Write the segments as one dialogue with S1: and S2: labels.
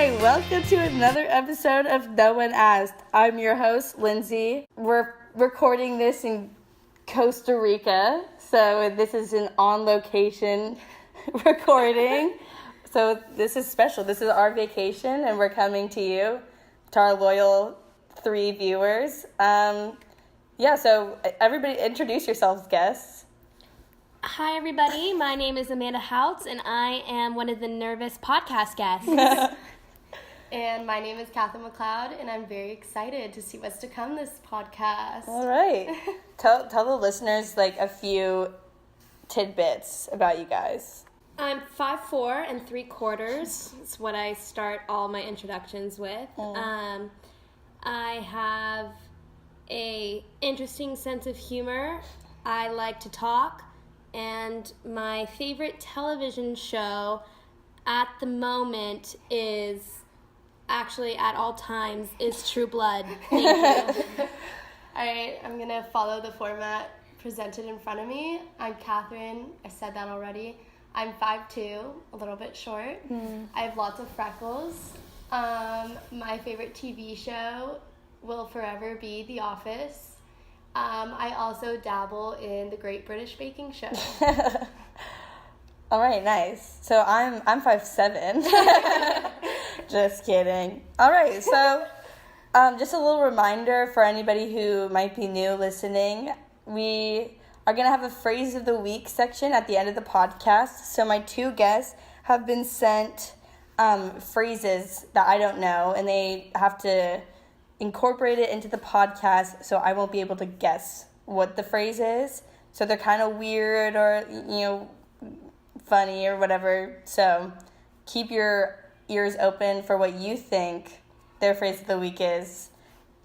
S1: right, welcome to another episode of No One Asked. I'm your host, Lindsey. We're recording this in Costa Rica, so this is an on-location recording. So this is special. This is our vacation, and we're coming to you, to our loyal 3 viewers. So everybody introduce yourselves, guests.
S2: Hi, everybody. My name is Amanda and I am one of the nervous podcast guests.
S3: And my name is Katherine and I'm very excited to see what's to come this podcast.
S1: All right. Tell the listeners like a few tidbits about you guys.
S2: I'm 5'4"3/4. It's what I start all my introductions with. I have a interesting sense of humor. I like to talk. And my favorite television show at the moment is, actually at all times, is True Blood. Thank you.
S3: All right, I'm going to follow the format presented in front of me. I'm Katherine. I said that already. I'm 5'2", a little bit short. I have lots of freckles. My favorite TV show will forever be The Office. I also dabble in the Great British Baking Show.
S1: All right, nice. So I'm 5'7". Just kidding. All right, so just a little reminder for anybody who might be new listening. We are going to have a phrase of the week section at the end of the podcast. So my 2 guests have been sent phrases that I don't know, and they have to incorporate it into the podcast, so I won't be able to guess what the phrase is. So they're kind of weird or, funny or whatever. So keep your ears open for what you think their phrase of the week is.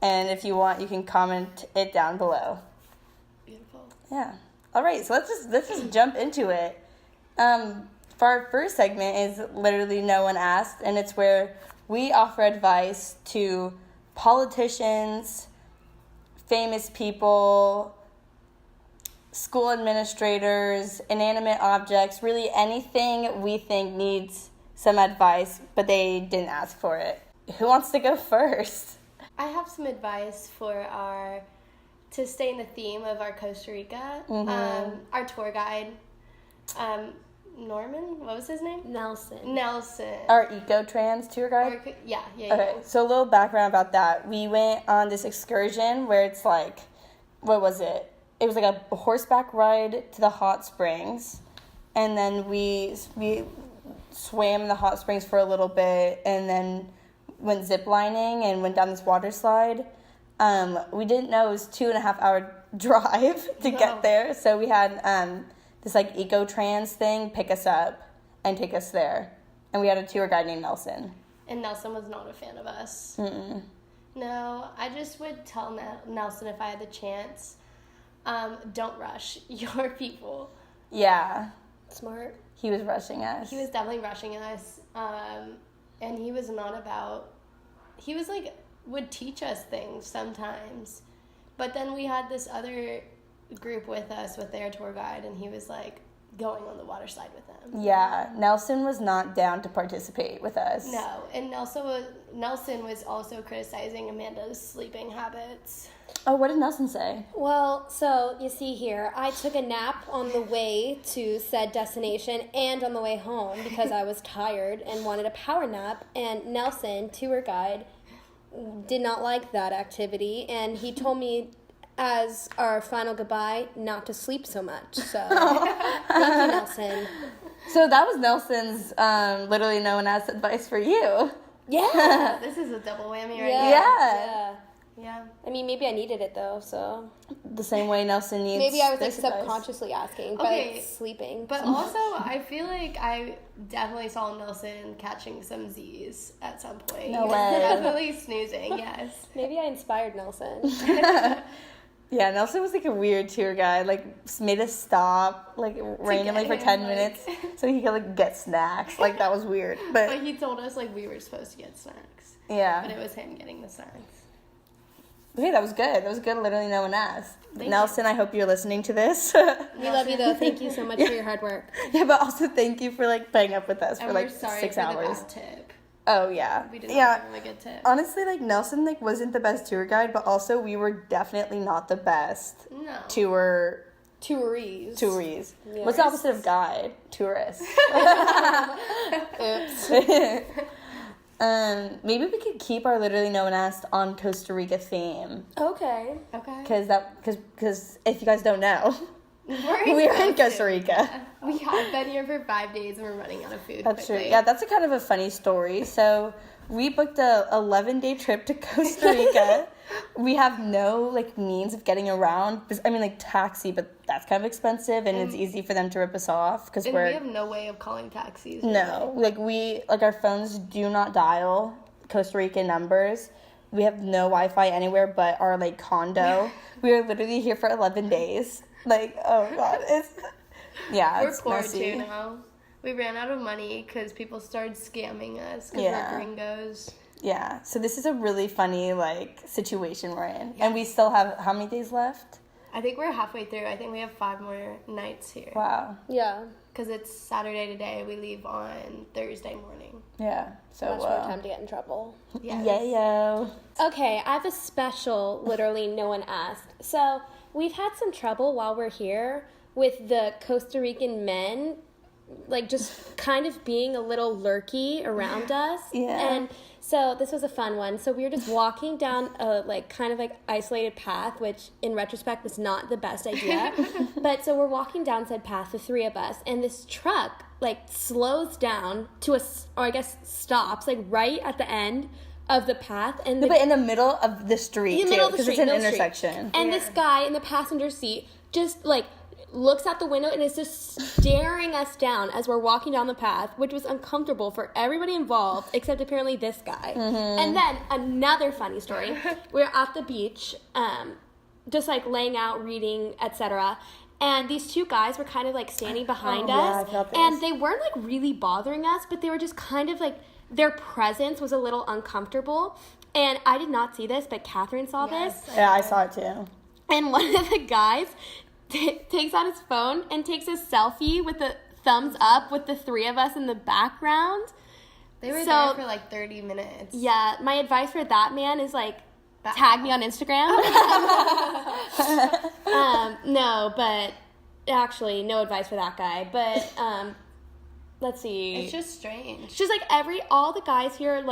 S1: And if you want, you can comment it down below.
S3: Beautiful.
S1: Yeah. All right, so let's just jump into it. For our first segment is literally No One Asked, and it's where we offer advice to politicians, famous people, school administrators, inanimate objects, really anything we think needs some advice, but they didn't ask for it. Who wants to go first?
S3: I have some advice to stay in the theme of our Costa Rica. Our tour guide, Norman, what was his name?
S2: Nelson.
S1: Our eco-trans tour guide?
S3: Yeah.
S1: Okay, so a little background about that. We went on this excursion where it's like, what was it? It was like a horseback ride to the hot springs. And then we swam in the hot springs for a little bit and then went zip-lining and went down this water slide. We didn't know it was 2.5 hour drive to get there. So we had this like eco-trans thing pick us up and take us there. And we had a tour guide named Nelson.
S3: And Nelson was not a fan of us.
S1: Mm-mm.
S3: No, I just would tell Nelson if I had the chance, don't rush your people.
S1: Yeah.
S3: Smart.
S1: He was rushing us.
S3: He was definitely rushing us. And he was would teach us things sometimes. But then we had this other group with us with their tour guide, and he was like going on the water slide with them.
S1: Yeah, Nelson was not down to participate with us.
S3: No, and Nelson was also criticizing Amanda's sleeping habits.
S1: Oh, what did Nelson say?
S2: Well, so you see here, I took a nap on the way to said destination and on the way home because I was tired and wanted a power nap, and Nelson, tour guide, did not like that activity, and he told me as our final goodbye not to sleep so much. So thank you, Nelson.
S1: So that was Nelson's literally No One Asked advice for you.
S2: Yeah.
S3: This is a double whammy
S1: Yeah.
S3: Yeah.
S2: I mean, maybe I needed it though, so
S1: The same way Nelson needs.
S2: maybe I was like
S1: this advice.
S2: subconsciously asking,
S3: Okay,
S2: but sleeping.
S3: But also, I feel like I definitely saw Nelson catching some Z's at some point.
S1: No way.
S3: Definitely snoozing, yes.
S2: Maybe I inspired Nelson.
S1: Yeah, Nelson was like a weird tour guide, like made us stop like randomly for 10 minutes so he could like get snacks. Like that was weird. But
S3: he told us like we were supposed to get snacks.
S1: Yeah.
S3: But it was him getting the snacks.
S1: Okay, that was good. That was good. Literally no one asked.
S3: Thank
S1: Nelson,
S3: you.
S1: I hope you're listening to this.
S2: We love you though. Thank you so much for your hard work.
S1: Yeah, but also thank you for like playing up with us
S3: And
S1: for like
S3: we're sorry
S1: 6
S3: for
S1: hours.
S3: the bad tip.
S1: Oh, yeah.
S3: We did not
S1: yeah.
S3: give him a good tip.
S1: Honestly, like, Nelson, like, wasn't the best tour guide, but also we were definitely not the best
S3: No.
S2: Tourees.
S1: Yeah. What's the opposite of guide? Tourist.
S2: Oops.
S1: Maybe we could keep our literally no one asked on Costa Rica theme.
S2: Okay.
S1: Because if you guys don't know,
S3: We're
S1: in Costa Rica.
S3: We have been here for 5 days and we're running out of food.
S1: That's
S3: quickly.
S1: true. Yeah, that's a kind of a funny story. So we booked a 11-day trip to Costa Rica. We have no, like, means of getting around. I mean, like, taxi, but that's kind of expensive, and it's easy for them to rip us off because
S3: And we have no way of calling taxis.
S1: No, like our phones do not dial Costa Rican numbers. We have no Wi-Fi anywhere but our, like, condo. We are literally here for 11 days. Like, oh god,
S3: We're
S1: it's
S3: poor
S1: messy.
S3: too now. We ran out of money because people started scamming us because
S1: Yeah.
S3: we're gringos.
S1: Yeah, so this is a really funny, like, situation we're in. And we still have, how many days left?
S3: I think we're halfway through. I think we have 5 more nights here.
S1: Wow.
S2: Yeah.
S3: Because it's Saturday today. We leave on Thursday morning.
S1: Yeah, so,
S2: Much more time to get in trouble.
S3: Yes.
S1: Yayo.
S2: Okay, I have a special, literally no one asked. So, we've had some trouble while we're here with the Costa Rican men, like, just kind of being a little lurky around us.
S1: Yeah.
S2: And so this was a fun one. So we were just walking down a, like, kind of, like, isolated path, which in retrospect was not the best idea. But so we're walking down said path, the 3 of us, and this truck, like, slows down to or I guess stops, like, right at the end of the path. And
S1: But in the middle of the street,
S2: in the middle of the
S1: because
S2: street,
S1: it's an
S2: middle of the
S1: intersection.
S2: street. And this guy in the passenger seat just, like, looks out the window and is just staring us down as we're walking down the path, which was uncomfortable for everybody involved, except apparently this guy. And then another funny story. We're at the beach, just, like, laying out, reading, etc., and these 2 guys were kind of, like, standing behind us.
S1: Yeah, I felt this.
S2: And they weren't, like, really bothering us, but they were just kind of, like, their presence was a little uncomfortable. And I did not see this, but Catherine saw this.
S1: Yeah, I saw it too.
S2: And one of the guys takes out his phone and takes a selfie with a thumbs up with the 3 of us in the background.
S3: They were
S2: So-
S3: there for like 30 minutes.
S2: Yeah, my advice for that man is, like, tag me on Instagram. No, but actually, no advice for that guy. But let's see.
S3: It's just strange.
S2: It's just like all the guys here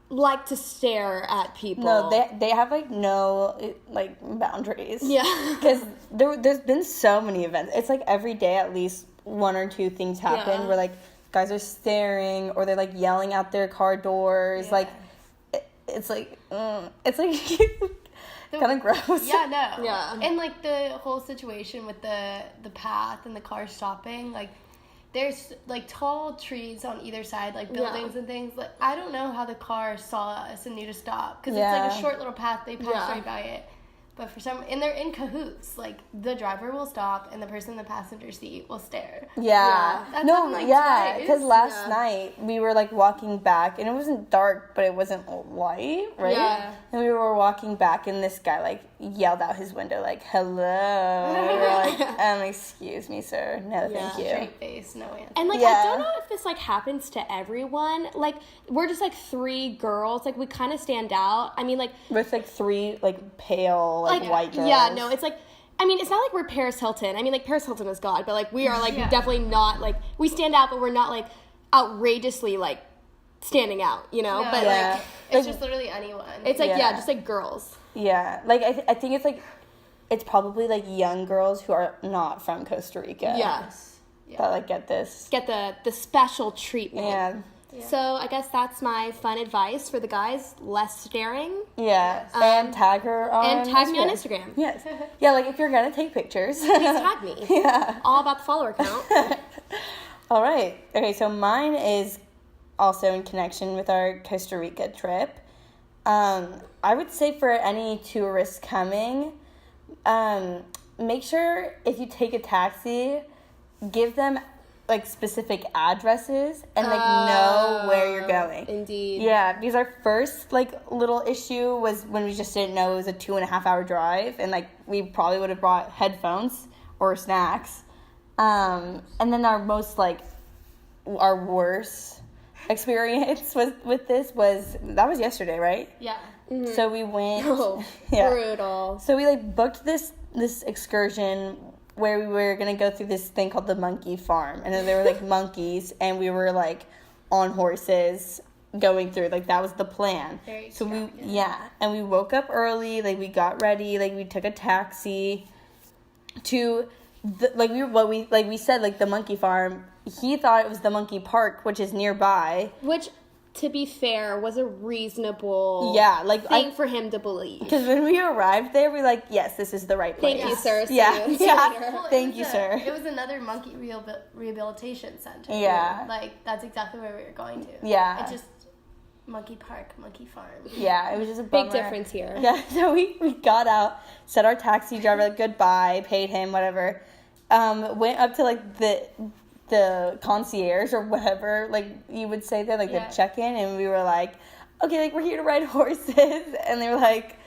S2: like to stare at people.
S1: No, they have, like, no, like, boundaries.
S2: Yeah.
S1: Because there's been so many events. It's, like, every day at least 1 or 2 things happen
S2: Yeah.
S1: where, like, guys are staring or they're, like, yelling out their car doors.
S3: Yeah.
S1: Like, it's like, it's, like, kind of gross.
S3: Yeah, no.
S2: Yeah.
S3: And, like, the whole situation with the path and the car stopping, like, there's, like, tall trees on either side, like, buildings and things. Like, I don't know how the car saw us and knew to stop. Because it's, like, a short little path. They pass right by it. But for some... And they're in cahoots. Like, the driver will stop and the person in the passenger seat will stare.
S1: Yeah.
S3: That's
S1: No,
S3: happened, like,
S1: yeah.
S3: twice.
S1: Because last night we were, like, walking back, and it wasn't dark, but it wasn't light, right?
S2: Yeah.
S1: And we were walking back, and this guy, like, yelled out his window, like, hello. And we were like, excuse me, sir. No, thank you.
S3: Straight face, no answer.
S2: And, like,
S1: Yeah.
S2: I don't know if this, like, happens to everyone. Like, we're just, like, 3 girls. Like, we kind of stand out. I mean, like...
S1: With, like, 3, like, pale, like, white girls.
S2: Yeah, no, it's like... I mean, it's not like we're Paris Hilton. I mean, like, Paris Hilton is God, but, like, we are, like, definitely not, like... We stand out, but we're not, like, outrageously, like, standing out, you know?
S3: No,
S2: But,
S1: Yeah.
S2: like,
S3: It's just literally anyone.
S2: it's, like,
S1: Yeah.
S2: just, like, girls.
S1: Yeah. Like, I think it's, like... It's probably, like, young girls who are not from Costa Rica.
S2: Yes.
S1: That, like, get this.
S2: Get the special treatment.
S1: Yeah.
S2: So, I guess that's my fun advice for the guys. Less staring.
S1: Yeah. And tag her on
S2: And tag me on Instagram.
S1: Yes. Yeah, like, if you're gonna take pictures.
S2: Please tag me.
S1: Yeah.
S2: All about the follower count.
S1: All right. Okay, so mine is also in connection with our Costa Rica trip. I would say for any tourists coming, make sure if you take a taxi, give them, like, specific addresses and, like, know where you're going.
S2: Indeed.
S1: Yeah, because our first, like, little issue was when we just didn't know it was a 2.5-hour drive, and, like, we probably would have brought headphones or snacks. And then our most, like, our worst experience with this was yesterday, right?
S3: Yeah.
S1: So we went.
S2: Oh, brutal.
S1: So we booked this excursion where we were gonna go through this thing called the monkey farm, and then there were monkeys, and we were on horses going through. That was the plan.
S3: Very
S1: so
S3: extravagant.
S1: and we woke up early. We got ready. We took a taxi to we said the monkey farm. He thought it was the monkey park, which is nearby.
S2: Which, to be fair, was a reasonable thing for him to believe.
S1: Because when we arrived there, we were yes, this is the right place.
S2: Thank you, sir.
S1: Yeah.
S2: See you
S1: Yeah.
S2: later.
S3: Well,
S1: Thank you, sir.
S3: It was another monkey rehabilitation center.
S1: Yeah.
S3: That's exactly where we were going to.
S1: Yeah.
S3: It just monkey park, monkey farm.
S1: Yeah, it was just a bummer.
S2: Big difference here.
S1: Yeah, so we got out, said our taxi driver goodbye, paid him, whatever. Went up to the concierge or whatever, you would say there, the check-in, and we were okay, we're here to ride horses, and they were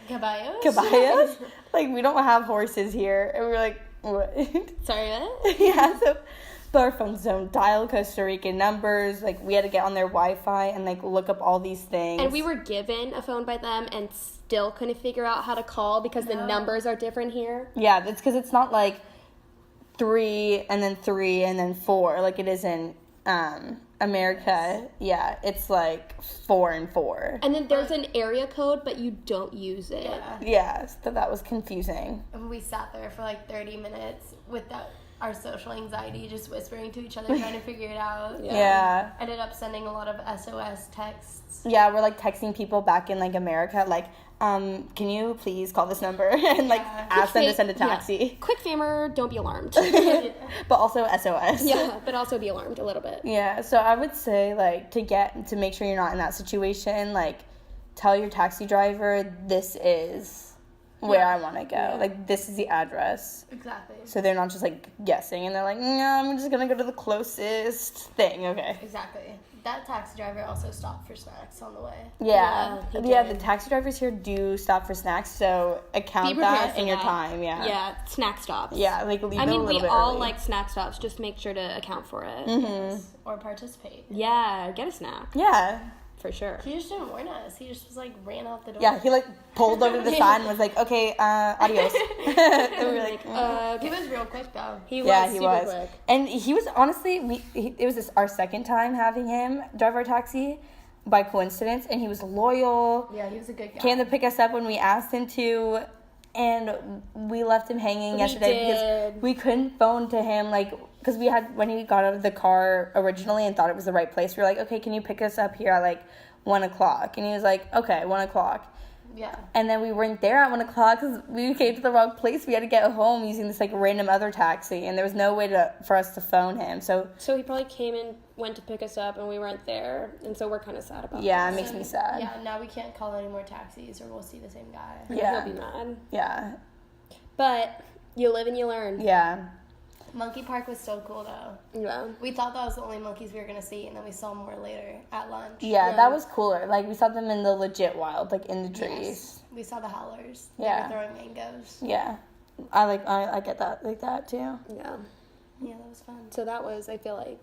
S3: Caballos?
S1: we don't have horses here, and we were what?
S2: Sorry, what?
S1: Yeah, so but our phones don't dial Costa Rican numbers, we had to get on their Wi-Fi and look up all these things.
S2: And we were given a phone by them and still couldn't figure out how to call because the numbers are different here.
S1: Yeah, that's because it's not 3 and then 3 and then 4 it is in America. Yeah, it's 4 and 4.
S2: And then there's an area code, but you don't use it.
S1: Yeah, so that was confusing.
S3: And we sat there for 30 minutes with our social anxiety, just whispering to each other, trying to figure it out.
S1: Yeah.
S3: Ended up sending a lot of SOS texts.
S1: Yeah, we're texting people back in America, can you please call this number and ask them to send a taxi.
S2: Yeah. Quick favor, don't be alarmed.
S1: But also SOS.
S2: Yeah, but also be alarmed a little bit.
S1: Yeah, so I would say to make sure you're not in that situation, tell your taxi driver this is where I want to go.
S3: Yeah.
S1: This is the address.
S3: Exactly.
S1: So they're not just guessing and they're no, I'm just gonna go to the closest thing. Okay.
S3: Exactly. That taxi driver also stopped for snacks on the way.
S1: Yeah.
S2: he
S1: Yeah,
S2: did.
S1: the taxi drivers here do stop for snacks, so account that in your time. Yeah.
S2: Yeah, snack stops.
S1: Yeah, leave it a
S2: I mean,
S1: little
S2: we
S1: bit
S2: all
S1: early.
S2: like snack stops. Just make sure to account for it.
S3: Yes. Or participate.
S2: Yeah, get a snack
S1: Yeah.
S2: for sure.
S3: He just didn't warn us. He just was ran out the door.
S1: Yeah, he pulled over the side and was okay, adios. And we were
S3: He was real quick though.
S2: He was super
S1: was.
S2: quick.
S1: And he was honestly, it was our second time having him drive our taxi by coincidence, and he was loyal.
S3: Yeah, he was a good guy.
S1: Came to pick us up when we asked him to, and we left him hanging yesterday because we couldn't phone to him because we had, when he got out of the car originally and thought it was the right place, we were okay, can you pick us up here at 1 o'clock? And he was okay, 1 o'clock.
S3: Yeah.
S1: And then we weren't there at 1 o'clock because we came to the wrong place. We had to get home using this random other taxi, and there was no way for us to phone him. So
S2: he probably came and went to pick us up, and we weren't there, and so we're kind of sad about
S1: yeah,
S2: that.
S1: it makes me sad.
S3: Yeah, now we can't call any more taxis or we'll see the same guy.
S1: Yeah.
S2: He'll be mad.
S1: Yeah.
S2: But you live and you learn.
S1: Yeah.
S3: Monkey Park was so cool though.
S2: Yeah.
S3: We thought that was the only monkeys we were gonna see, and then we saw more later at lunch.
S1: Yeah,
S2: Yeah.
S1: that was cooler. We saw them in the legit wild, in the trees.
S3: Yes. We saw the howlers.
S1: Yeah.
S3: They were throwing mangoes.
S1: Yeah. I get that that too.
S2: Yeah.
S3: Yeah, that was fun.
S2: So that was, I feel like,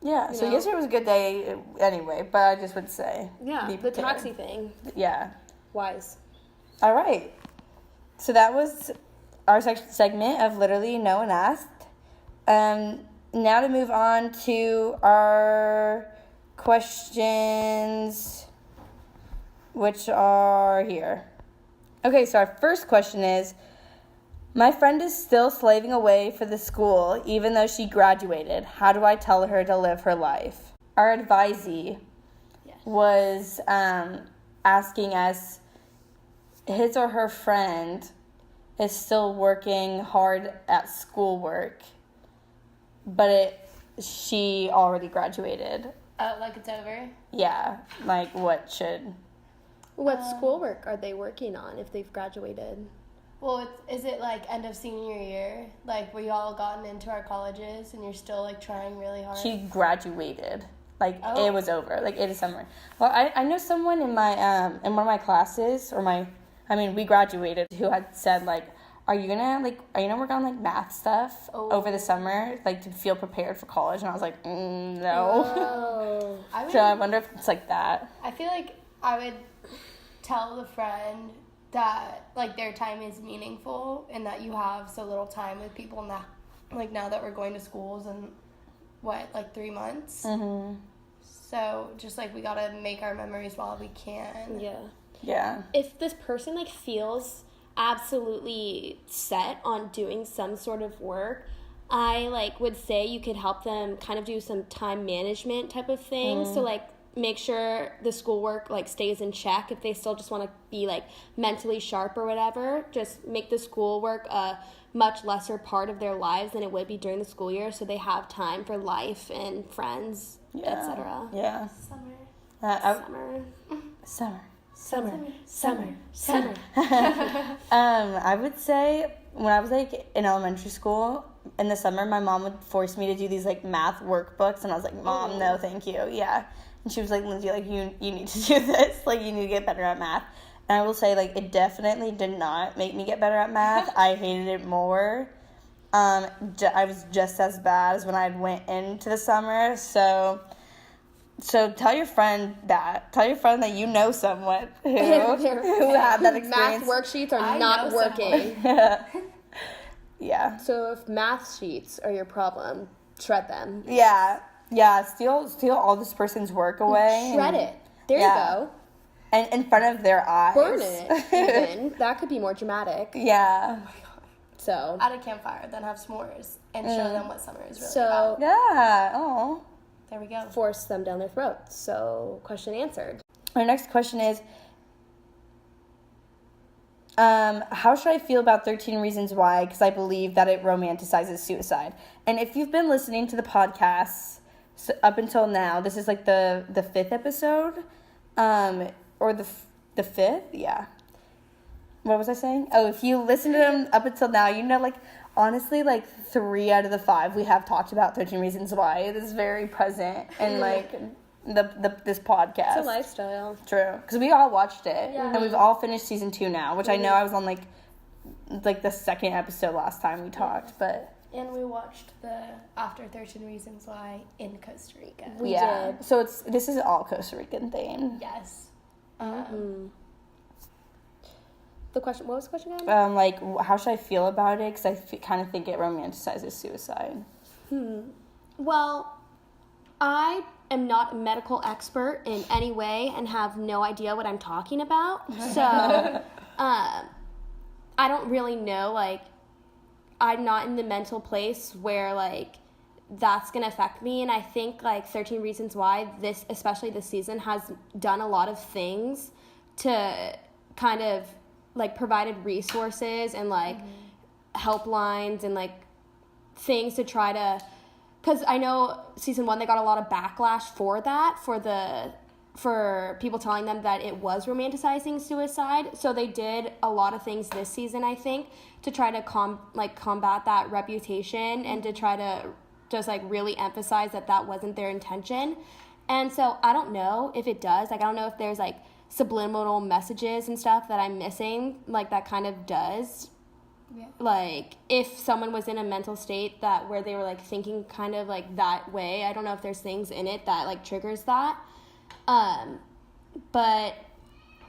S1: Yeah. So
S2: know?
S1: yesterday was a good day anyway, but I just would say
S2: yeah,
S1: be
S2: the
S1: prepared.
S2: taxi thing.
S1: Yeah.
S2: Wise.
S1: All right. So that was our segment of Literally No One Asked. Now to move on to our questions, which are here. Okay, so our first question is, my friend is still slaving away for the school even though she graduated. How do I tell her to live her life? Our advisee was asking us, his or her friend is still working hard at schoolwork, but she already graduated.
S3: It's over?
S1: Yeah,
S2: What schoolwork are they working on if they've graduated?
S3: Well, is it end of senior year? We all gotten into our colleges and you're still trying really hard?
S1: she graduated.
S3: Oh.
S1: It was over. It is summer. Well, I know someone in my in one of my classes, we graduated, who had said are you gonna work on like math stuff over the summer, like to feel prepared for college? And I was like, no.
S2: Oh.
S1: So I wonder if it's like that.
S3: I feel like I would tell the friend that like their time is meaningful and that you have so little time with people now. Like now that we're going to schools in 3 months. Mm-hmm. So just like we gotta make our memories while we can.
S1: Yeah.
S2: If this person like feels absolutely set on doing some sort of work, I like would say you could help them kind of do some time management type of thing. So like make sure the schoolwork like stays in check. If they still just want to be like mentally sharp or whatever, just make the schoolwork a much lesser part of their lives than it would be during the school year, so they have time for life and friends, etc.
S1: Yeah. Summer. I would say when I was like in elementary school in the summer, my mom would force me to do these like math workbooks, and I was like, Mom, no, thank you. Yeah. And she was like, Lindsey, like you need to do this. Like you need to get better at math. And I will say, like, it definitely did not make me get better at math. I hated it more. I was just as bad as when I went into the summer. So tell your friend that. Tell your friend that you know someone who had that experience.
S2: Math worksheets are not working.
S1: Yeah.
S2: So if math sheets are your problem, shred them.
S1: Yeah. Steal all this person's work away.
S2: Shred it. There you go.
S1: And in front of their eyes.
S2: Burn it, even. That could be more dramatic.
S1: Yeah.
S3: Oh my God.
S2: So.
S3: At a campfire, then have s'mores and show them what summer is really about.
S1: Yeah. Oh.
S3: There we go.
S2: Force them down their throats. So, question answered.
S1: Our next question is, how should I feel about 13 Reasons Why? Because I believe that it romanticizes suicide. And if you've been listening to the podcast up until now, this is like the 5th episode. Or the 5th? Yeah. What was I saying? Oh, if you listen to them up until now, you know, like, honestly, like, 3 out of the 5 we have talked about 13 Reasons Why. It is very present in, like, this podcast.
S2: It's a lifestyle.
S1: True. Because we all watched it. Yeah. And we've all finished season 2 now, which I know I was on, like the 2nd episode last time we talked, but...
S3: And we watched the After 13 Reasons Why in Costa Rica.
S2: We did.
S1: So this is all Costa Rican themed.
S3: Yes.
S2: The question, what was the question again?
S1: Like, how should I feel about it? Because I kind of think it romanticizes suicide.
S2: Well, I am not a medical expert in any way and have no idea what I'm talking about. So, I don't really know, like, I'm not in the mental place where, like, that's going to affect me. And I think, like, 13 Reasons Why, especially this season, has done a lot of things to kind of, like, provided resources and, like, helplines and, like, things to try to... Because I know season 1, they got a lot of backlash for that, for people telling them that it was romanticizing suicide. So they did a lot of things this season, I think, to try to combat that reputation and to try to just, like, really emphasize that wasn't their intention. And so I don't know if it does. Like, I don't know if there's, like, subliminal messages and stuff that I'm missing, like, that kind of does. Yeah. Like, if someone was in a mental state where they were, like, thinking kind of, like, that way, I don't know if there's things in it that, like, triggers that. But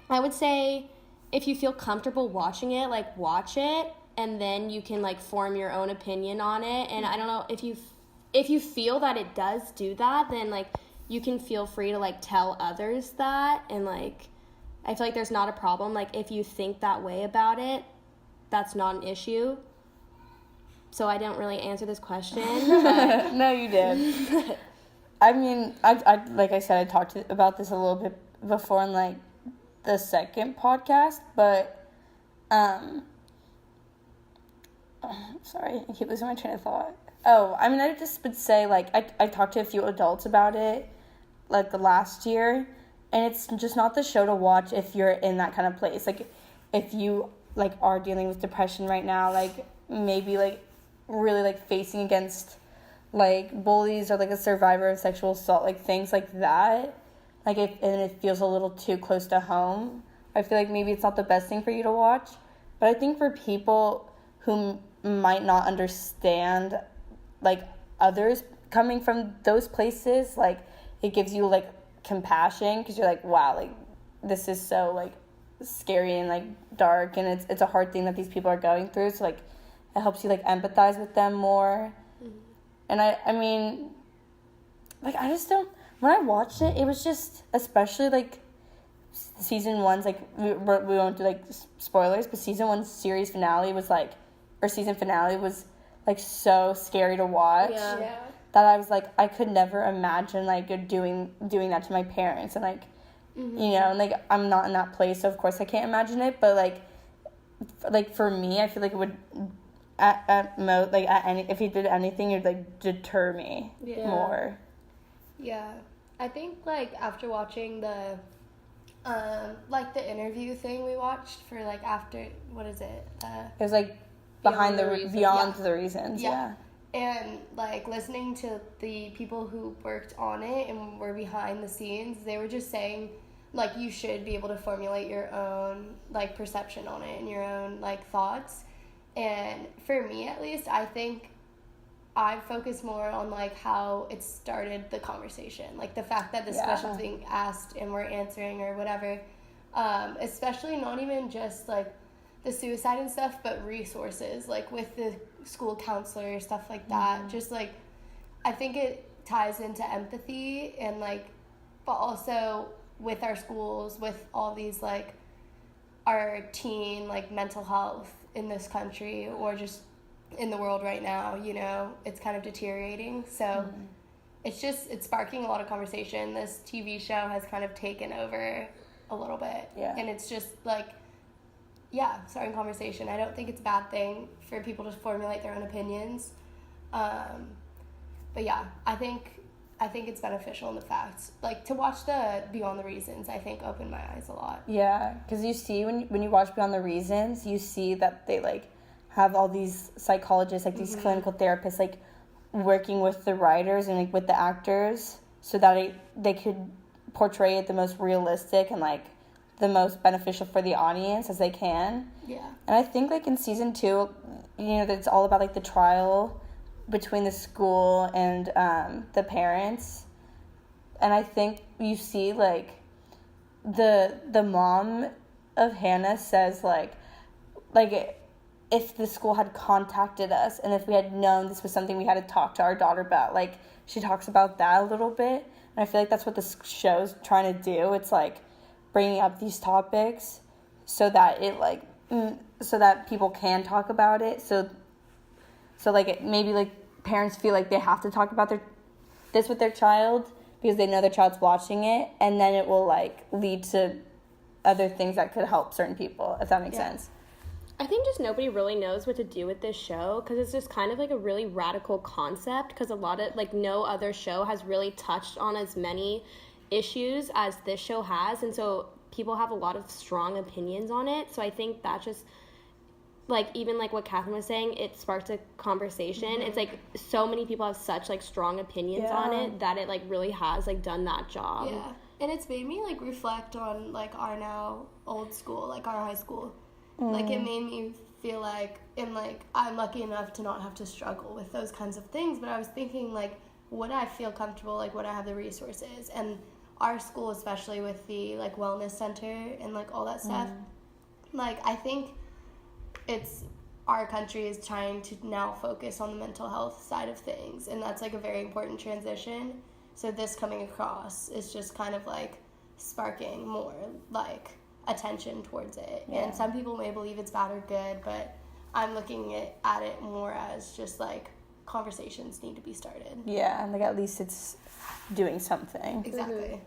S2: I would say if you feel comfortable watching it, like, watch it, and then you can, like, form your own opinion on it. And I don't know, if you feel that it does do that, then, like, you can feel free to, like, tell others that. And, like, I feel like there's not a problem. Like, if you think that way about it, that's not an issue. So I didn't really answer this question.
S1: No, you did. I mean, I like I said, I talked about this a little bit before in, like, the 2nd podcast, but, sorry, I keep losing my train of thought. Oh, I mean, I just would say, like, I talked to a few adults about it, like, the last year, and it's just not the show to watch if you're in that kind of place. Like, if you, like, are dealing with depression right now, like, maybe, like, really, like, facing against, like, bullies or, like, a survivor of sexual assault, like, things like that, like, and it feels a little too close to home, I feel like maybe it's not the best thing for you to watch. But I think for people who might not understand, like, others coming from those places, like, it gives you, like, compassion, because you're like, wow, like, this is so, like, scary and, like, dark, and it's a hard thing that these people are going through, so, like, it helps you, like, empathize with them more. And I mean, like, I just don't, when I watched it, it was just, especially, like, season 1's, like, we won't do, like, spoilers, but season 1's series finale was, like, or season finale was, like, so scary to watch.
S3: Yeah.
S1: That I was, like, I could never imagine, like, doing that to my parents, and, like, you know, and, like, I'm not in that place, so, of course, I can't imagine it, but, like, for me, I feel like it would, if he did anything, it would, like, deter me more.
S3: Yeah. I think, like, after watching the, like, the interview thing we watched for, like, after, what is it?
S1: It was, like, beyond the reasons, yeah.
S3: And, like, listening to the people who worked on it and were behind the scenes, they were just saying, like, you should be able to formulate your own, like, perception on it and your own, like, thoughts. And for me, at least, I think I focus more on, like, how it started the conversation. Like, the fact that this question's being asked and we're answering or whatever. Especially not even just, like, the suicide and stuff, but resources, like, with the school counselor, stuff like that. Just, like, I think it ties into empathy and, like, but also with our schools, with all these, like, our teen, like, mental health in this country or just in the world right now, you know, it's kind of deteriorating. So it's sparking a lot of conversation. This TV show has kind of taken over a little bit. Yeah. And it's just, like, starting conversation. I don't think it's a bad thing for people to formulate their own opinions. But yeah, I think it's beneficial in the fact, like, to watch the Beyond the Reasons, I think opened my eyes a lot. Yeah,
S1: because you see, when you watch Beyond the Reasons, you see that they, like, have all these psychologists, like, these clinical therapists, like, working with the writers and, like, with the actors so that they could portray it the most realistic and, like, the most beneficial for the audience as they can.
S3: Yeah.
S1: And I think, like, in season 2, you know, that it's all about, like, the trial between the school and the parents. And I think you see, like, the mom of Hannah says, like if the school had contacted us and if we had known this was something we had to talk to our daughter about, like, she talks about that a little bit. And I feel like that's what the show's trying to do. It's, like, bringing up these topics so that it, like, so that people can talk about it. So like, it, maybe, like, parents feel like they have to talk about this with their child because they know their child's watching it, and then it will, like, lead to other things that could help certain people, if that makes sense.
S2: I think just nobody really knows what to do with this show because it's just kind of, like, a really radical concept because a lot of, like, no other show has really touched on as many issues as this show has, and so people have a lot of strong opinions on it. So I think that just, like, even, like, what Catherine was saying, it sparked a conversation. It's, like, so many people have such, like, strong opinions on it that it, like, really has, like, done that job.
S3: Yeah. And it's made me, like, reflect on, like, our now old school, like, our high school. Like, it made me feel like, and, like, I'm lucky enough to not have to struggle with those kinds of things, but I was thinking, like, would I feel comfortable, like, would I have the resources? And our school, especially with the, like, wellness center and, like, all that stuff, like, I think our country is trying to now focus on the mental health side of things, and that's, like, a very important transition. So this coming across is just kind of, like, sparking more, like, attention towards it. And some people may believe it's bad or good, but I'm looking at it more as just, like, conversations need to be started.
S1: Yeah, and, like, at least it's doing something.
S3: Exactly.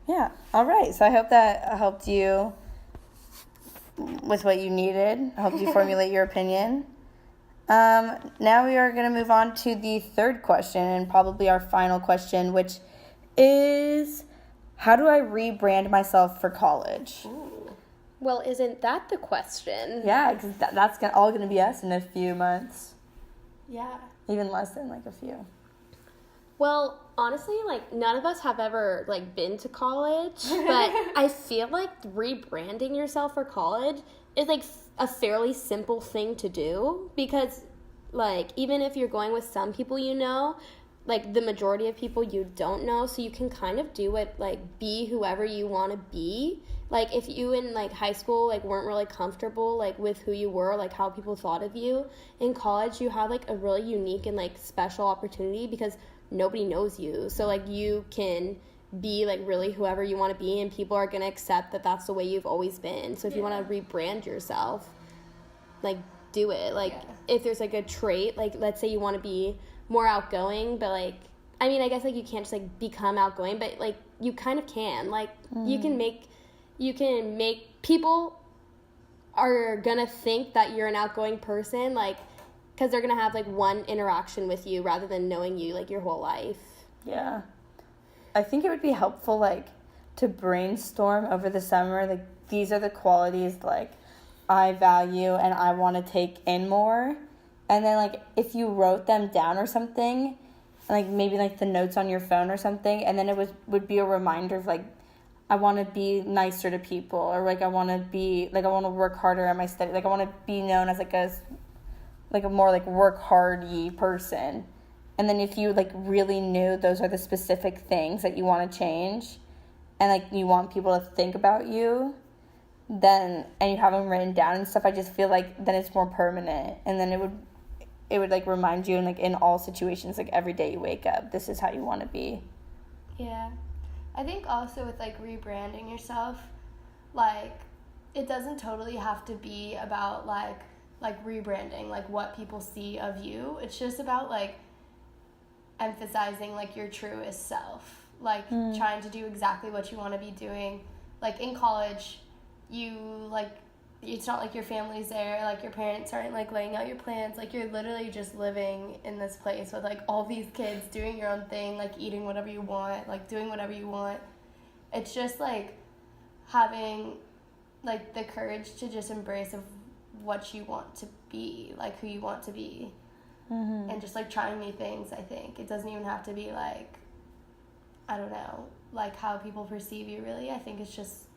S1: Yeah. All right. So I hope that helped you with what you needed. I hope you formulate your opinion. Now we are going to move on to the third question and probably our final question, which is, how do I rebrand myself for college?
S2: Ooh. Well, isn't that the question?
S1: Yeah, because that's all going to be us in a few months.
S3: Yeah.
S1: Even less than, like, a few.
S2: Well, honestly, like, none of us have ever, like, been to college, but I feel like rebranding yourself for college is, like, a fairly simple thing to do because, like, even if you're going with some people you know, like, the majority of people you don't know, so you can kind of do it, like, be whoever you want to be. Like, if you in, like, high school, like, weren't really comfortable, like, with who you were, like, how people thought of you, in college you have, like, a really unique and, like, special opportunity because nobody knows you. So, like, you can be, like, really whoever you want to be, and people are going to accept that that's the way you've always been. So if you want to rebrand yourself, like, do it. Like, if there's, like, a trait, like, let's say you want to be more outgoing, but, like, I mean, I guess, like, you can't just, like, become outgoing, but, like, you kind of can. Like, you can make people are going to think that you're an outgoing person, like, because they're going to have, like, one interaction with you rather than knowing you, like, your whole life.
S1: Yeah. I think it would be helpful, like, to brainstorm over the summer, like, these are the qualities, like, I value and I want to take in more. And then, like, if you wrote them down or something, like, maybe, like, the notes on your phone or something, and then it would be a reminder of, like, I want to be nicer to people, or, like, I want to work harder at my study. Like, I want to be known as, like, a more, like, work hardy person. And then if you, like, really knew those are the specific things that you want to change and, like, you want people to think about you, then, and you have them written down and stuff, I just feel like then it's more permanent. And then it would like, remind you, in all situations, like, every day you wake up, this is how you want to be.
S3: Yeah. I think also with, like, rebranding yourself, like, it doesn't totally have to be about, like rebranding, like, what people see of you. It's just about, like, emphasizing, like, your truest self, like, trying to do exactly what you want to be doing. Like, in college, you, like, it's not like your family's there, like, your parents aren't, like, laying out your plans. Like, you're literally just living in this place with, like, all these kids doing your own thing, like, eating whatever you want, like, doing whatever you want. It's just, like, having, like, the courage to just embrace of what you want to be, like, who you want to be. And just, like, trying new things, I think. It doesn't even have to be, like, I don't know, like, how people perceive you, really. I think it's just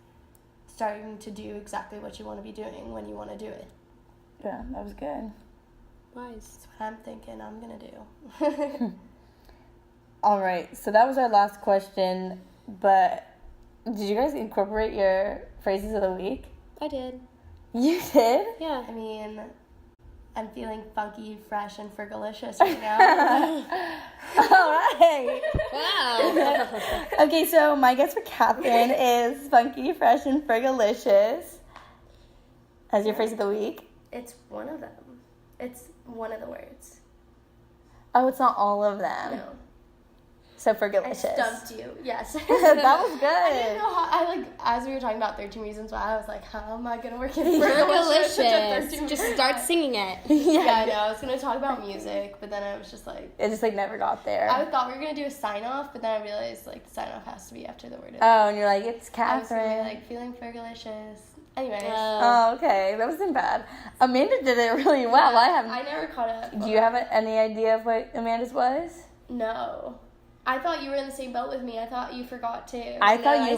S3: starting to do exactly what you want to be doing when you want to do it.
S1: Yeah, that was good.
S2: Nice.
S3: That's what I'm thinking I'm going to do.
S1: All right, so that was our last question, but did you guys incorporate your phrases of the week?
S2: I did.
S1: You did?
S2: Yeah.
S3: I mean, I'm feeling funky, fresh, and fergalicious right now.
S1: All right.
S2: Wow.
S1: Okay, so my guess for Catherine is funky, fresh, and fergalicious as your phrase of the week.
S3: It's one of them. It's one of the words.
S1: Oh, it's not all of them.
S3: No.
S1: So
S3: I
S1: fergalicious.
S3: stumped you. Yes.
S1: That was good.
S3: I didn't know how, as we were talking about 13 Reasons Why, I was like, how am I going to work in
S2: Fergalicious. Just start singing it.
S3: Yeah, I know. I was going to talk about music, but then I was just like...
S1: It just, like, never got there.
S3: I thought we were going to do a sign-off, but then I realized, like, the sign-off has to be after the word.
S1: Oh, and you're like, it's
S3: I was
S1: Catherine.
S3: going to be like, feeling fergalicious. Anyways.
S1: Oh, okay. That wasn't bad. Amanda did it really well.
S3: I never caught up.
S1: Do you have any idea of what Amanda's was?
S3: No. I thought you were in the same boat with me. I thought you forgot too.
S1: I thought you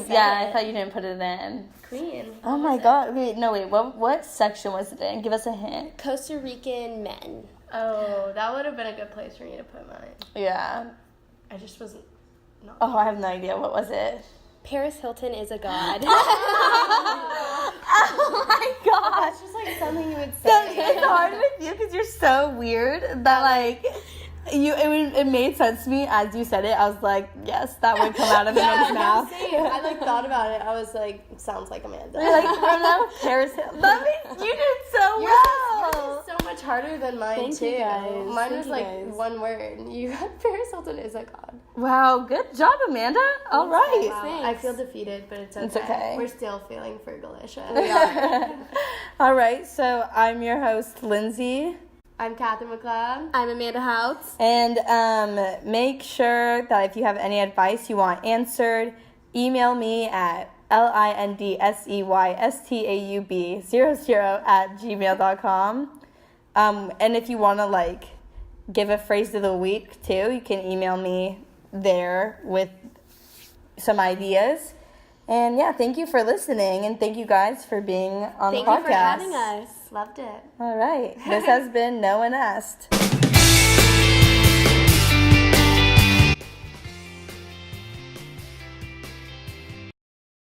S1: didn't put it in.
S3: Queen.
S1: Oh my god. Wait, what section was it in? Give us a hint.
S2: Costa Rican men.
S3: Oh, that would have been a good place for me to put mine.
S1: Yeah.
S3: I just wasn't. Not
S1: Oh, I have no idea. What was it?
S2: Paris Hilton is a god.
S1: Oh my god.
S3: It's just like something you would say.
S1: It's hard with you because you're so weird that, like, it made sense to me as you said it. I was like, yes, that would come out of Amanda's mouth.
S3: Same. I like thought about it. I was like, sounds like Amanda.
S1: You're like, no, Paris Hilton. That means you did so well.
S3: Yours is so much harder than mine
S2: Thank
S3: too.
S2: you guys.
S3: Mine
S2: Thank
S3: was
S2: you
S3: like
S2: guys.
S3: one word. You got Paris Hilton is a god.
S1: Wow, good job, Amanda. All right.
S3: Wow.
S2: Thanks.
S3: I feel defeated, but it's okay.
S1: It's okay.
S3: We're still feeling fergalicious.
S1: All right, so I'm your host, Lindsey.
S3: I'm Katherine McLeod.
S2: I'm Amanda Houts.
S1: And make sure that if you have any advice you want answered, email me at lindseystaub00@gmail.com. And if you want to, like, give a phrase of the week, too, you can email me there with some ideas. And yeah, thank you for listening, and thank you guys for being on
S2: Thank
S1: the podcast.
S2: you for having us.
S3: Loved it.
S1: All right. This has been No One Asked.